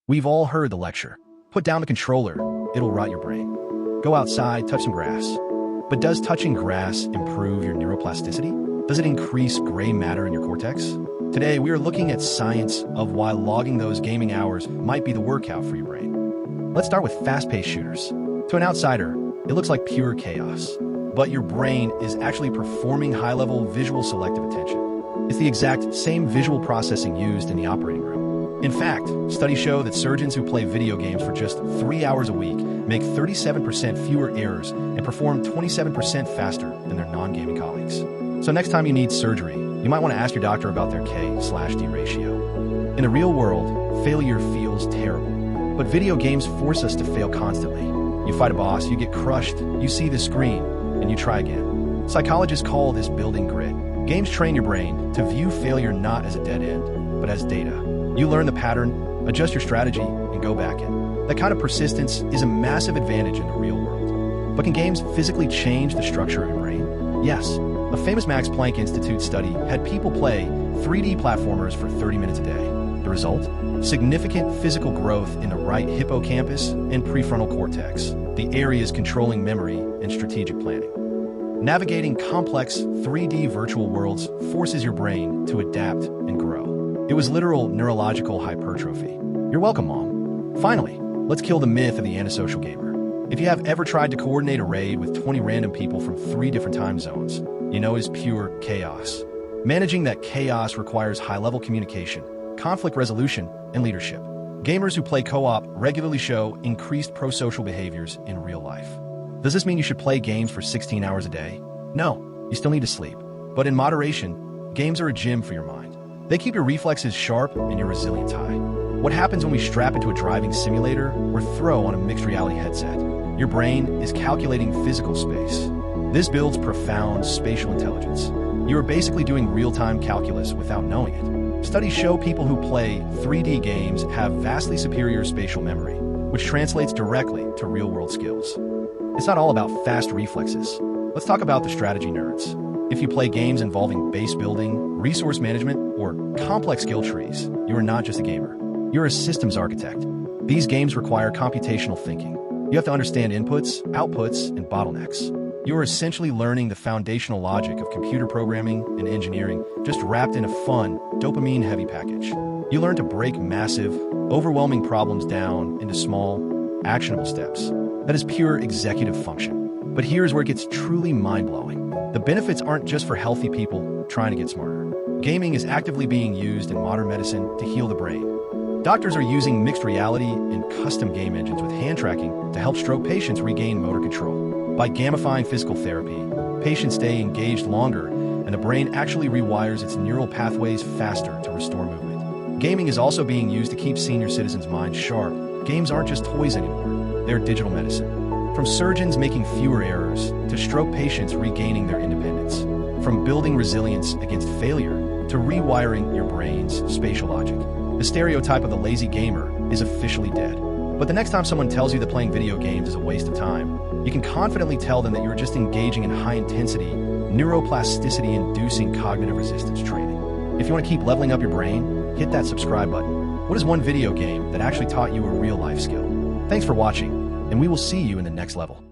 We've all heard the lecture. Put down the controller, it'll rot your brain. Go outside, touch some grass. But does touching grass improve your neuroplasticity? Does it increase gray matter in your cortex? Today, we are looking at science of why logging those gaming hours might be the workout for your brain. Let's start with fast-paced shooters. To an outsider, it looks like pure chaos. But your brain is actually performing high-level visual selective attention. It's the exact same visual processing used in the operating room. In fact, studies show that surgeons who play video games for just 3 hours a week make 37% fewer errors and perform 27% faster than their non-gaming colleagues. So next time you need surgery, you might want to ask your doctor about their K/D ratio. In the real world, failure feels terrible. But video games force us to fail constantly. You fight a boss, you get crushed, you see the screen, and you try again. Psychologists call this building grit. Games train your brain to view failure not as a dead end, but as data. You learn the pattern, adjust your strategy, and go back in. That kind of persistence is a massive advantage in the real world. But can games physically change the structure of your brain? Yes. A famous Max Planck Institute study had people play 3D platformers for 30 minutes a day. The result? Significant physical growth in the right hippocampus and prefrontal cortex, the areas controlling memory and strategic planning. Navigating complex 3D virtual worlds forces your brain to adapt and grow. It was literal neurological hypertrophy. You're welcome, Mom. Finally, let's kill the myth of the antisocial gamer. If you have ever tried to coordinate a raid with 20 random people from 3 different time zones, you know it's pure chaos. Managing that chaos requires high-level communication, conflict resolution, and leadership. Gamers who play co-op regularly show increased pro-social behaviors in real life. Does this mean you should play games for 16 hours a day? No, you still need to sleep. But in moderation, games are a gym for your mind. They keep your reflexes sharp and your resilience high. What happens when we strap into a driving simulator or throw on a mixed reality headset? Your brain is calculating physical space. This builds profound spatial intelligence. You are basically doing real-time calculus without knowing it. Studies show people who play 3D games have vastly superior spatial memory, which translates directly to real-world skills. It's not all about fast reflexes. Let's talk about the strategy nerds. If you play games involving base building, resource management, or complex skill trees, you are not just a gamer. You're a systems architect. These games require computational thinking. You have to understand inputs, outputs, and bottlenecks. You are essentially learning the foundational logic of computer programming and engineering, just wrapped in a fun, dopamine-heavy package. You learn to break massive, overwhelming problems down into small, actionable steps. That is pure executive function. But here's where it gets truly mind-blowing. The benefits aren't just for healthy people trying to get smarter. Gaming is actively being used in modern medicine to heal the brain. Doctors are using mixed reality and custom game engines with hand tracking to help stroke patients regain motor control. By gamifying physical therapy, patients stay engaged longer, and the brain actually rewires its neural pathways faster to restore movement. Gaming is also being used to keep senior citizens' minds sharp. Games aren't just toys anymore. They're digital medicine. From surgeons making fewer errors to stroke patients regaining their independence. From building resilience against failure to rewiring your brain's spatial logic. The stereotype of the lazy gamer is officially dead. But the next time someone tells you that playing video games is a waste of time, you can confidently tell them that you're just engaging in high-intensity, neuroplasticity-inducing cognitive resistance training. If you want to keep leveling up your brain, hit that subscribe button. What is one video game that actually taught you a real-life skill? Thanks for watching, and we will see you in the next level.